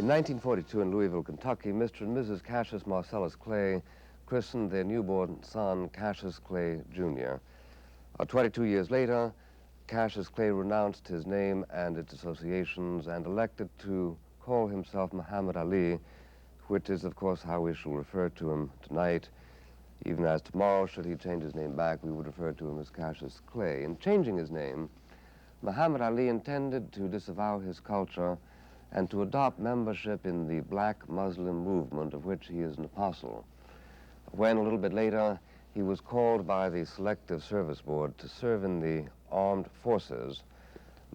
In 1942 in Louisville, Kentucky, Mr. and Mrs. Cassius Marcellus Clay christened their newborn son Cassius Clay, Jr. 22 years later, Cassius Clay renounced his name and its associations and elected to call himself Muhammad Ali, which is, of course, how we shall refer to him tonight, even as tomorrow, should he change his name back, we would refer to him as Cassius Clay. In changing his name, Muhammad Ali intended to disavow his culture and to adopt membership in the black Muslim movement of which he is an apostle. When, a little bit later, he was called by the Selective Service Board to serve in the armed forces,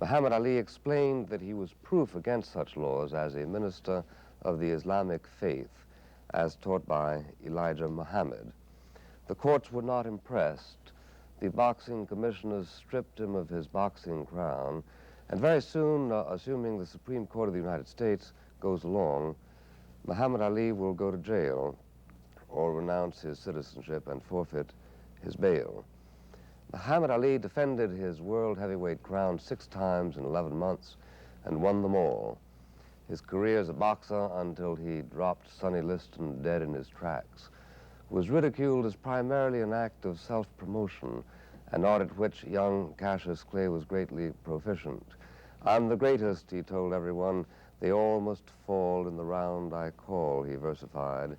Muhammad Ali explained that he was proof against such laws as a minister of the Islamic faith, as taught by Elijah Muhammad. The courts were not impressed. The boxing commissioners stripped him of his boxing crown, and very soon, assuming the Supreme Court of the United States goes along, Muhammad Ali will go to jail or renounce his citizenship and forfeit his bail. Muhammad Ali defended his world heavyweight crown 6 times in 11 months and won them all. His career as a boxer, until he dropped Sonny Liston dead in his tracks, was ridiculed as primarily an act of self-promotion, an art at which young Cassius Clay was greatly proficient. "I'm the greatest," he told everyone. "They all must fall in the round I call," he versified.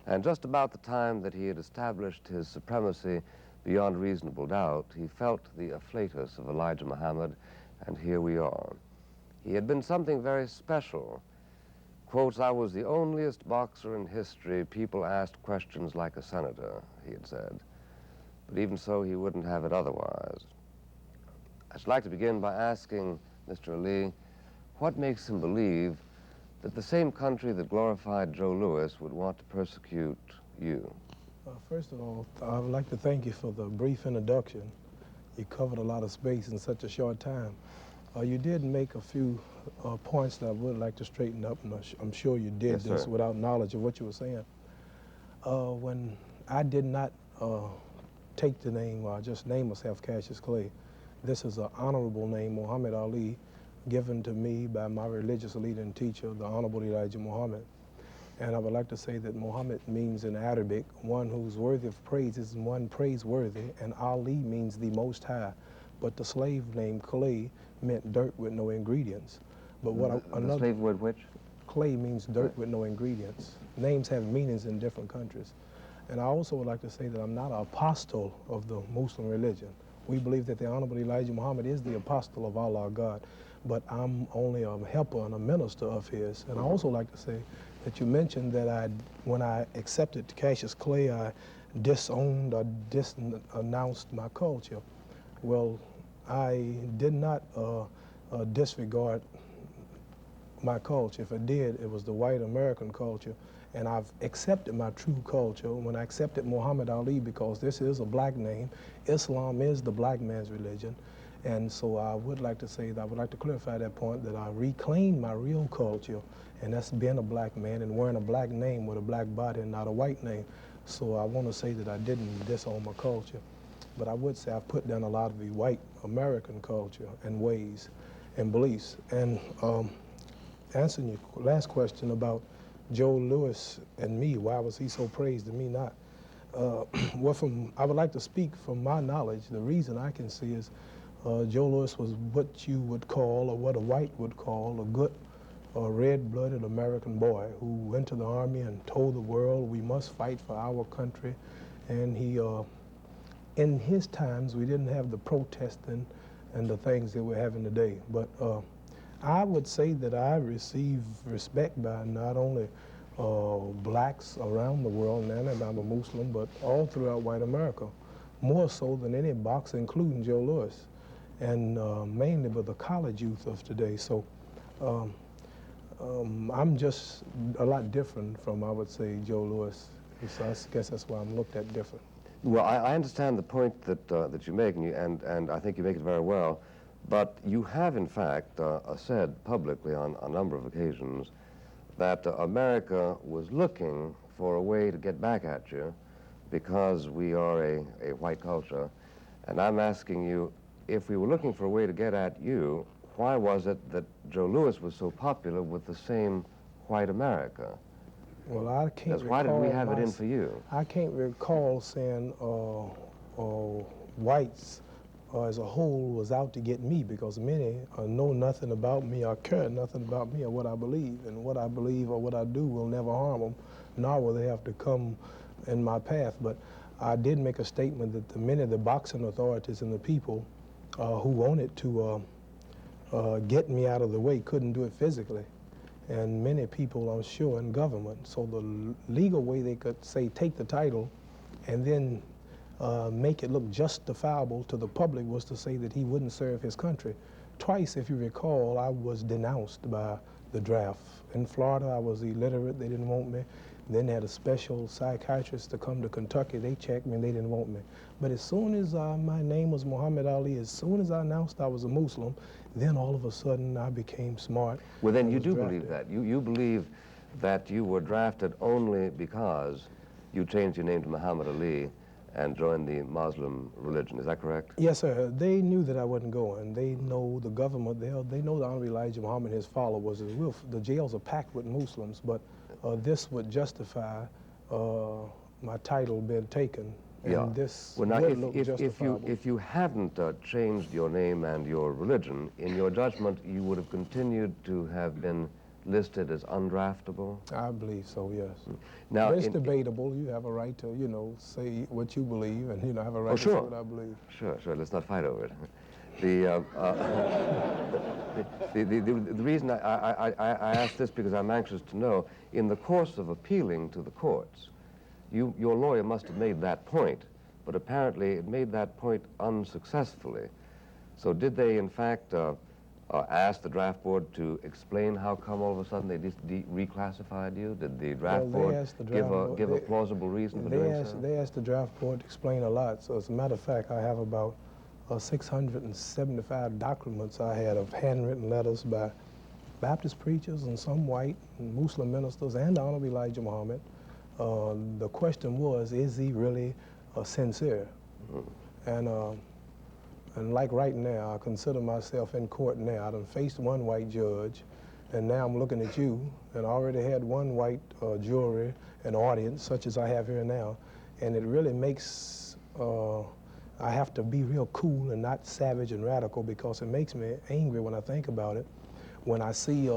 And just about the time that he had established his supremacy beyond reasonable doubt, he felt the afflatus of Elijah Muhammad, and here we are. He had been something very special. Quotes, "I was the onlyest boxer in history. People asked questions like a senator," he had said. But even so, he wouldn't have it otherwise. I should like to begin by asking Mr. Ali, what makes him believe that the same country that glorified Joe Louis would want to persecute you? First of all, I would like to thank you for the brief introduction. You covered a lot of space in such a short time. You did make a few points that I would like to straighten up, and I'm sure you did this without knowledge of what you were saying. When I did not take the name, or just name myself Cassius Clay, this is an honorable name, Muhammad Ali, given to me by my religious leader and teacher, the Honorable Elijah Muhammad. And I would like to say that Muhammad means in Arabic, one who's worthy of praise is one praiseworthy, and Ali means the Most High. But the slave name Clay meant dirt with no ingredients. But what the slave word which? Clay means dirt with no ingredients. Names have meanings in different countries. And I also would like to say that I'm not an apostle of the Muslim religion. We believe that the Honorable Elijah Muhammad is the apostle of Allah, God, but I'm only a helper and a minister of his. And I also like to say that you mentioned that when I accepted Cassius Clay, I disowned or disannounced my culture. Well, I did not disregard my culture. If I did, it was the white American culture. And I've accepted my true culture when I accepted Muhammad Ali, because this is a black name. Islam is the black man's religion. And so I would like to say that I would like to clarify that point, that I reclaimed my real culture, and that's being a black man and wearing a black name with a black body and not a white name. So I want to say that I didn't disown my culture. But I would say I've put down a lot of the white American culture and ways and beliefs. And answering your last question about Joe Louis and me, why was he so praised and me not? Well, I would like to speak from my knowledge. The reason I can see is Joe Louis was what you would call, or what a white would call, a good red-blooded American boy who went to the army and told the world we must fight for our country. And he, in his times, we didn't have the protesting and the things that we're having today. But I would say that I receive respect by not only blacks around the world, and I'm a Muslim, but all throughout white America, more so than any boxer, including Joe Louis, and mainly by the college youth of today. So I'm just a lot different from, I would say, Joe Louis. So I guess that's why I'm looked at different. Well, I understand the point that you make, and I think you make it very well. But you have, in fact, said publicly on a number of occasions that America was looking for a way to get back at you because we are a white culture. And I'm asking you, if we were looking for a way to get at you, why was it that Joe Louis was so popular with the same white America. Well, I can't Why did we have it in for you? I can't recall saying whites as a whole was out to get me, because many know nothing about me or care nothing about me or what I believe. And what I believe or what I do will never harm them, nor will they have to come in my path. But I did make a statement that many of the boxing authorities and the people who wanted to get me out of the way couldn't do it physically. And many people, I'm sure, in government. So the legal way they could say take the title and then make it look justifiable to the public was to say that he wouldn't serve his country. Twice, if you recall, I was denounced by the draft. In Florida, I was illiterate, they didn't want me. Then they had a special psychiatrist to come to Kentucky, they checked me and they didn't want me. But as soon as my name was Muhammad Ali, as soon as I announced I was a Muslim, then all of a sudden I became smart. Well, then you do believe that. You believe that you were drafted only because you changed your name to Muhammad Ali and joined the Muslim religion. Is that correct? Yes, sir. They knew that I wasn't going. They know the government, they know the Honorable Elijah Muhammad and his followers. The jails are packed with Muslims, but this would justify my title being taken. And yeah. This well, now, would look justifiable. if you hadn't changed your name and your religion, in your judgment, you would have continued to have been listed as undraftable? I believe so, yes. Now, it's debatable. You have a right to, you know, say what you believe, and, you know, have a right to say what I believe. Sure, sure. Let's not fight over it. The reason I ask this because I'm anxious to know, in the course of appealing to the courts, your lawyer must have made that point, but apparently it made that point unsuccessfully. So did they, in fact, ask the draft board to explain how come all of a sudden they reclassified you? Did the draft board give a plausible reason for doing so? They asked the draft board to explain a lot. So as a matter of fact, I have about 675 documents I had of handwritten letters by Baptist preachers and some white and Muslim ministers and the Honorable Elijah Muhammad. The question was, is he really sincere? Mm-hmm. And like right now, I consider myself in court now. I done faced one white judge, and now I'm looking at you, and I already had one white jury and audience, such as I have here now, and it really makes, I have to be real cool and not savage and radical, because it makes me angry when I think about it. When I see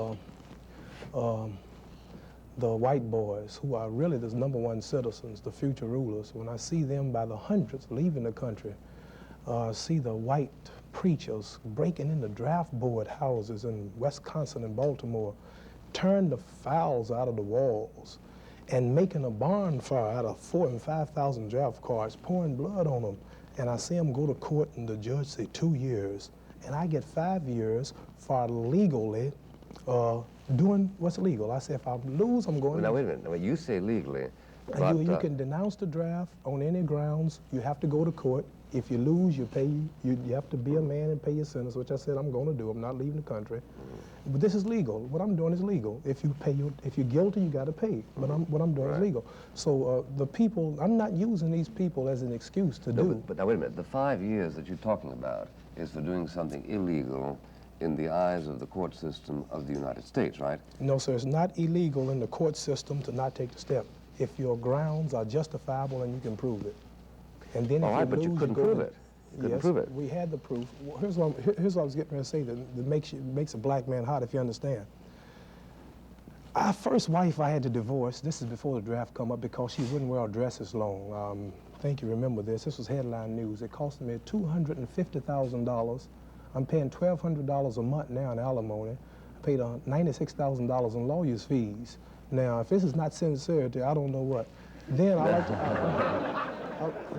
the white boys, who are really the #1 citizens, the future rulers, when I see them by the hundreds leaving the country, see the white preachers breaking into draft board houses in Wisconsin and Baltimore, turn the fowls out of the walls, and making a bonfire out of 4,000 and 5,000 draft cards, pouring blood on them. And I see them go to court and the judge say 2 years, and I get 5 years for legally doing what's illegal. I say if I lose, I'm going. Now wait a minute. Now, you say legally, but you can denounce the draft on any grounds. You have to go to court. If you lose, you pay. You have to be a man and pay your sentence, which I said I'm going to do. I'm not leaving the country. But this is legal. What I'm doing is legal. If you're guilty, you got to pay. But what I'm doing is legal. So the people, I'm not using these people as an excuse to do. But now wait a minute. The 5 years that you're talking about is for doing something illegal in the eyes of the court system of the United States, right? No, sir. It's not illegal in the court system to not take the step if your grounds are justifiable and you can prove it. And then if but you couldn't prove it. You couldn't prove it. We had the proof. Here's what I was getting ready to say that makes a black man hot, if you understand. Our first wife I had to divorce. This is before the draft come up, because she wouldn't wear dresses long. I think you remember this. This was headline news. It cost me $250,000. I'm paying $1,200 a month now in alimony. I paid $96,000 in lawyer's fees. Now, if this is not sincerity, I don't know what. Then I like to.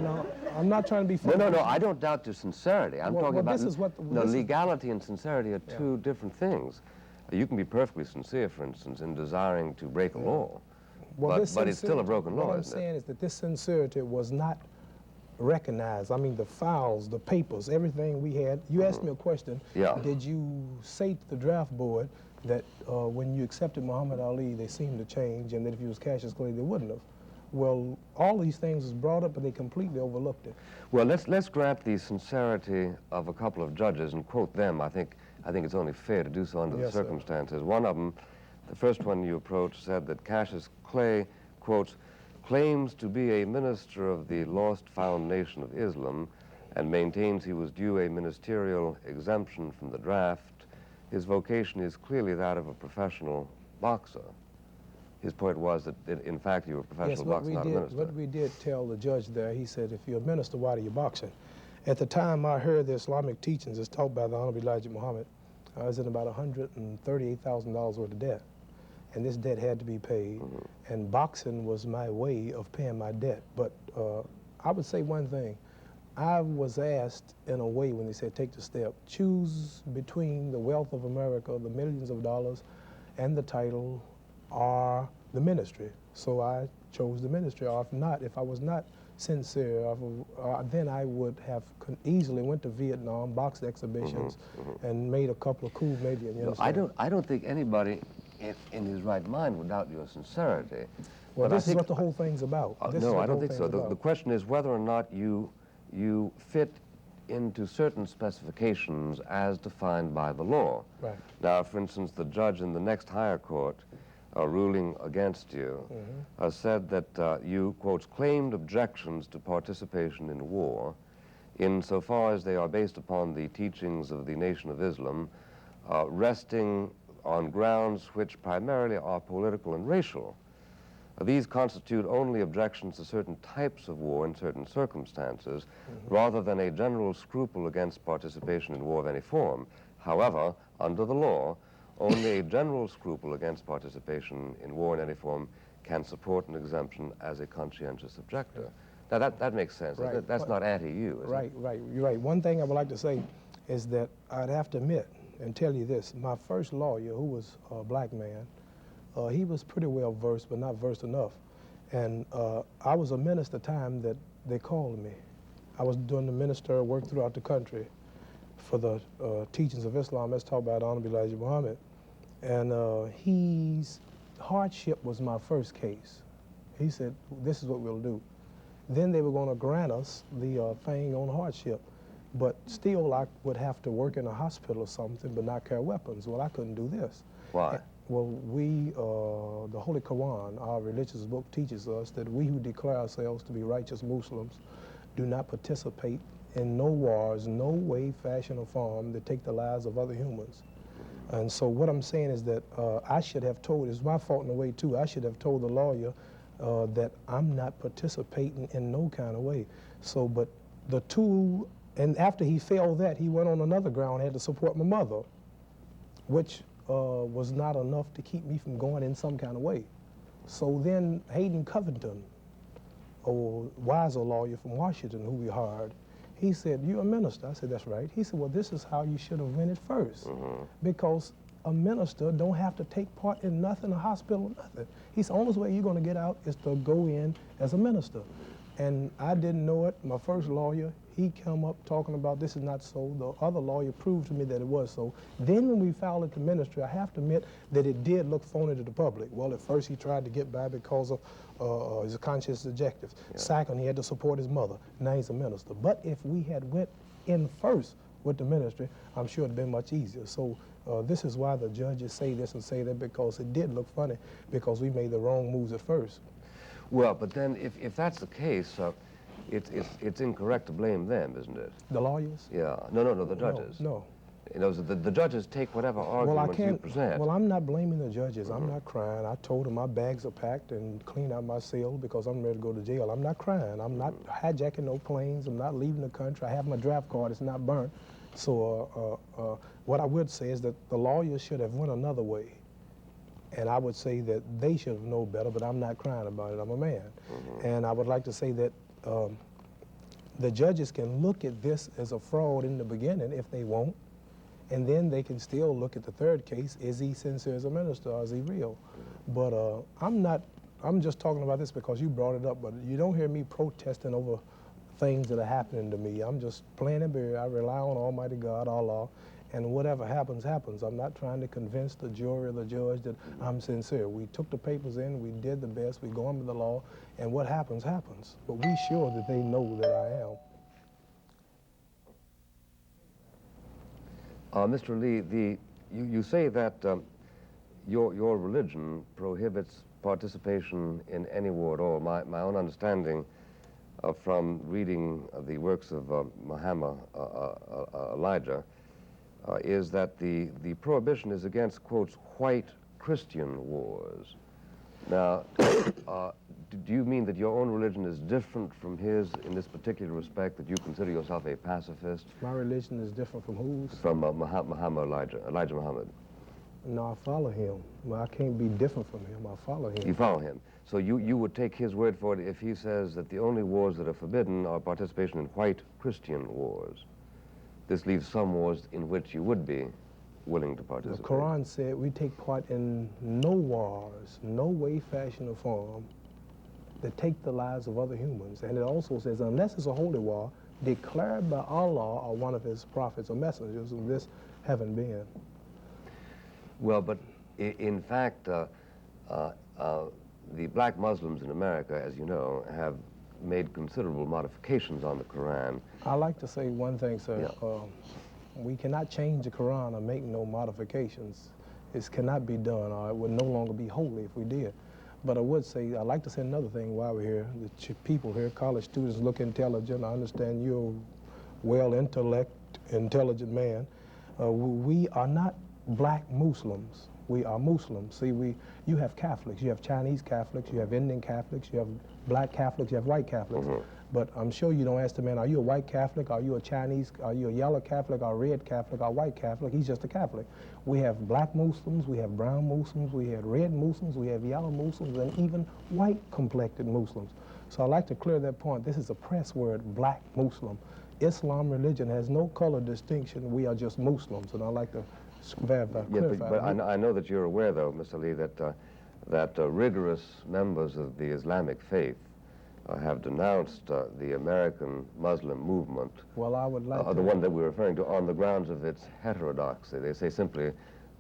No, I'm not trying to be funny. No, I don't doubt your sincerity. I'm talking about this is what legality and sincerity are two different things. You can be perfectly sincere, for instance, in desiring to break a law, but it's still a broken law, What I'm saying is that this sincerity was not recognized. I mean, the files, the papers, everything we had. You asked me a question. Yeah. Did you say to the draft board that when you accepted Muhammad Ali, they seemed to change, and that if you was Cassius Clay, they wouldn't have? Well, all these things was brought up, but they completely overlooked it. Well, let's grant the sincerity of a couple of judges and quote them. I think it's only fair to do so under the circumstances. One of them, The first one you approached said that Cassius Clay, quote, claims to be a minister of the lost found nation of Islam and maintains he was due a ministerial exemption from the draft. His vocation is clearly that of a professional boxer. His point was that, in fact, you were a professional boxer, not a minister. What we did tell the judge there, he said, if you're a minister, why are you boxing? At the time I heard the Islamic teachings as taught by the Honorable Elijah Muhammad, I was in about $138,000 worth of debt. And this debt had to be paid. And boxing was my way of paying my debt. But I would say one thing. I was asked in a way when they said, take the step, choose between the wealth of America, the millions of dollars, and the title, or the ministry. So I chose the ministry. Or if not, if I was not sincere, then I would have easily went to Vietnam, boxed exhibitions, and made a couple of cool million. You No, I don't think anybody in his right mind would doubt your sincerity. Well, this is what the whole thing's about. No, I don't think so. The question is whether or not you fit into certain specifications as defined by the law. Right. Now, for instance, the judge in the next higher court ruling against you said that you, quote, claimed objections to participation in war insofar as they are based upon the teachings of the Nation of Islam, resting on grounds which primarily are political and racial. These constitute only objections to certain types of war in certain circumstances, rather than a general scruple against participation in war of any form. However, under the law, only a general scruple against participation in war in any form can support an exemption as a conscientious objector. Now, that makes sense. Right. That's not anti-you, is it? Right, right. You're right. One thing I would like to say is that I'd have to admit and tell you this. My first lawyer, who was a black man, he was pretty well versed, but not versed enough. And I was a minister at the time that they called me. I was doing the minister work throughout the country for the teachings of Islam as taught by the Honorable Elijah Muhammad. And his hardship was my first case. He said, this is what we'll do. Then they were going to grant us the thing on hardship. But still, I would have to work in a hospital or something, but not carry weapons. Well, I couldn't do this. Why? Well, the Holy Quran, our religious book, teaches us that we who declare ourselves to be righteous Muslims do not participate in no wars, no way, fashion, or form that take the lives of other humans. And so what I'm saying is that I should have told, it's my fault in a way too, I should have told the lawyer that I'm not participating in no kind of way. So, but the two, and after he failed that, he went on another ground, had to support my mother, which was not enough to keep me from going in some kind of way. So then Hayden Covington, a wiser lawyer from Washington who we hired, he said, you're a minister. I said, that's right. He said, well, this is how you should have went it first. Because a minister don't have to take part in nothing, a hospital, nothing. He said, the only way you're going to get out is to go in as a minister. And I didn't know it. My first lawyer, he came up talking about this is not so. The other lawyer proved to me that it was so. Then when we filed at the ministry, I have to admit that it did look phony to the public. Well, at first he tried to get by because of his conscientious objectives. Yeah. Second, he had to support his mother. Now he's a minister. But if we had went in first with the ministry, I'm sure it'd been much easier. So this is why the judges say this and say that, because it did look funny because we made the wrong moves at first. Well, but then if that's the case, it's incorrect to blame them, isn't it? The lawyers? Yeah. No, the judges. No. You know, the judges take whatever arguments you present. Well, I'm not blaming the judges. I'm not crying. I told them my bags are packed and clean out my cell because I'm ready to go to jail. I'm not crying. I'm not hijacking no planes. I'm not leaving the country. I have my draft card. It's not burnt. So what I would say is that the lawyers should have went another way. And I would say that they should have known better, but I'm not crying about it. I'm a man. And I would like to say that the judges can look at this as a fraud in the beginning if they want, and then they can still look at the third case. Is he sincere as a minister, or is he real? But I'm just talking about this because you brought it up, but you don't hear me protesting over things that are happening to me. I'm just playing it bare. I rely on Almighty God, Allah, and whatever happens, happens. I'm not trying to convince the jury or the judge that I'm sincere. We took the papers in, we did the best, we go under the law, and what happens, happens. But we sure that they know that I am. Mr. Lee, you say that your religion prohibits participation in any war at all. My own understanding from reading the works of Muhammad Elijah is that the prohibition is against, quotes, white Christian wars. Now, do you mean that your own religion is different from his in this particular respect, that you consider yourself a pacifist? My religion is different from whose? From Elijah Muhammad. No, I follow him. Well, I can't be different from him. I follow him. You follow him. So you would take his word for it if he says that the only wars that are forbidden are participation in white Christian wars. This leaves some wars in which you would be willing to participate. The Quran said we take part in no wars, no way, fashion, or form that take the lives of other humans. And it also says, unless it's a holy war declared by Allah or one of his prophets or messengers, and this haven't been. Well, but in fact, the black Muslims in America, as you know, have made considerable modifications on the Quran. I like to say one thing, sir. Yeah. We cannot change the Quran or make no modifications. It cannot be done, or it would no longer be holy if we did. But I would say, I'd like to say another thing while we're here. The people here, college students, look intelligent. I understand you're a intelligent man. We are not black Muslims. We are Muslims. See, you have Catholics, you have Chinese Catholics, you have Indian Catholics, you have black Catholics, you have white Catholics. Mm-hmm. But I'm sure you don't ask the man, are you a white Catholic, are you a Chinese, are you a yellow Catholic, or a red Catholic, or white Catholic? He's just a Catholic. We have black Muslims, we have brown Muslims, we have red Muslims, we have yellow Muslims, and even white complected Muslims. So I'd like to clear that point. This is a press word, black Muslim. Islam religion has no color distinction. We are just Muslims, and I'd like to clarify. But I know that you're aware, though, Mr. Lee, that rigorous members of the Islamic faith have denounced the American Muslim movement. Well, I would like the one that we're referring to, on the grounds of its heterodoxy. They say simply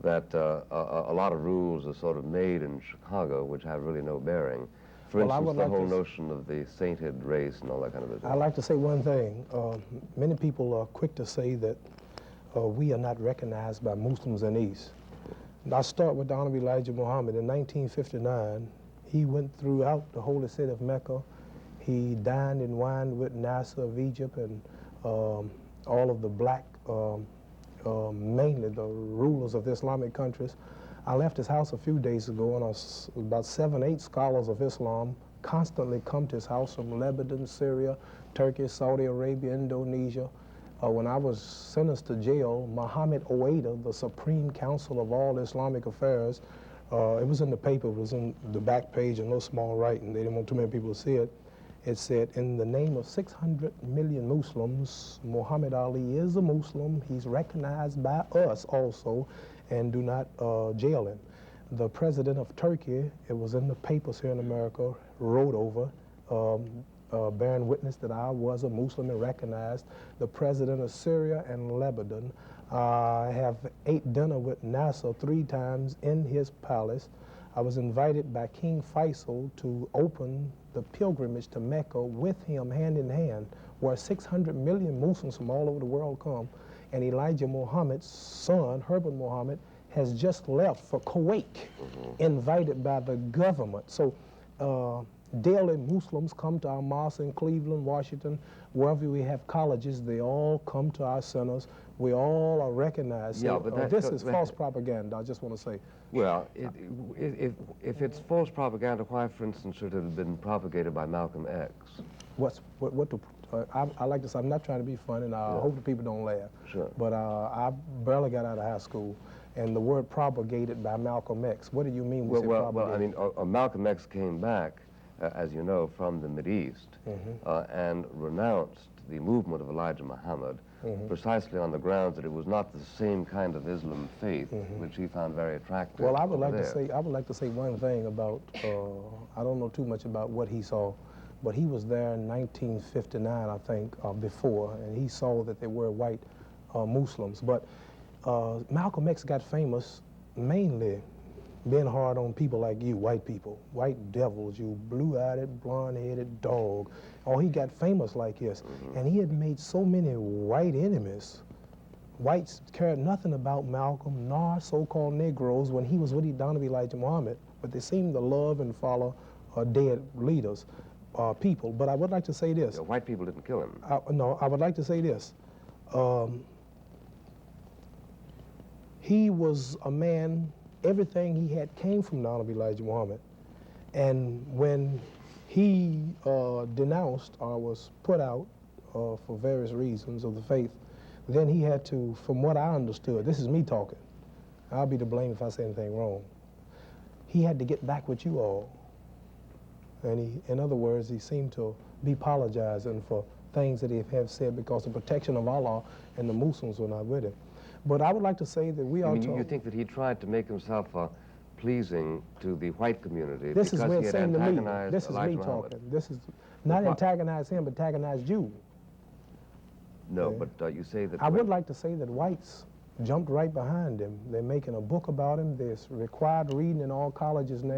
that a lot of rules are sort of made in Chicago which have really no bearing. For instance, the whole notion of the sainted race and all that kind of business. I'd like to say one thing. Many people are quick to say that we are not recognized by Muslims in the East. And I start with the Honorable Elijah Muhammad. In 1959, he went throughout the holy city of Mecca. He dined and wined with Nasser of Egypt and all of the black, mainly the rulers of the Islamic countries. I left his house a few days ago, and about 7, 8 scholars of Islam constantly come to his house from Lebanon, Syria, Turkey, Saudi Arabia, Indonesia. When I was sentenced to jail, Muhammad Ouaida, the Supreme Council of all Islamic affairs, it was in the paper, it was in the back page in little small writing, they didn't want too many people to see it. It said, in the name of 600 million Muslims, Muhammad Ali is a Muslim, he's recognized by us also, and do not jail him. The president of Turkey, it was in the papers here in America, wrote over, bearing witness that I was a Muslim and recognized. The president of Syria and Lebanon, I have ate dinner with Nasser 3 times in his palace. I was invited by King Faisal to open the pilgrimage to Mecca with him hand in hand, where 600 million Muslims from all over the world come. And Elijah Muhammad's son, Herbert Muhammad, has just left for Kuwait, invited by the government. So daily Muslims come to our mosques in Cleveland, Washington, wherever we have colleges, they all come to our centers. We all are recognized. Yeah, so, but this is false propaganda, I just want to say. Well, if it's false propaganda, why, for instance, should it have been propagated by Malcolm X? I like to say, I'm not trying to be funny, and I hope the people don't laugh. Sure. But I barely got out of high school, and the word propagated by Malcolm X. What do you mean when you say propagated? Well, I mean, Malcolm X came back, as you know, from the Mideast, and renounced the movement of Elijah Muhammad, precisely on the grounds that it was not the same kind of Islam faith which he found very attractive. Well, I would like to say one thing about. I don't know too much about what he saw, but he was there in 1959, I think, before, and he saw that there were white Muslims. But Malcolm X got famous mainly being hard on people like you, white people, white devils, you blue-eyed, blonde-headed dog. Oh, he got famous like this. And he had made so many white enemies whites cared nothing about Malcolm nor so-called Negroes when he was with Donovan Elijah Muhammad, but they seemed to love and follow dead leaders, people. But I would like to say this. Yeah, white people didn't kill him. No, I would like to say this. He was a man, everything he had came from Donovan Elijah Muhammad. And when he denounced or was put out for various reasons of the faith, then he had to, from what I understood, this is me talking, I'll be to blame if I say anything wrong, he had to get back with you all. And he, in other words, he seemed to be apologizing for things that he have said because the protection of Allah and the Muslims were not with him. But I would like to say that we are told... You think that he tried to make himself pleasing to the white community this because is he had saying antagonized this is Elijah me Muhammad? talking. This is not antagonize him, but antagonize you. No, but you say that... I would like to say that whites jumped right behind him. They're making a book about him. There's required reading in all colleges now.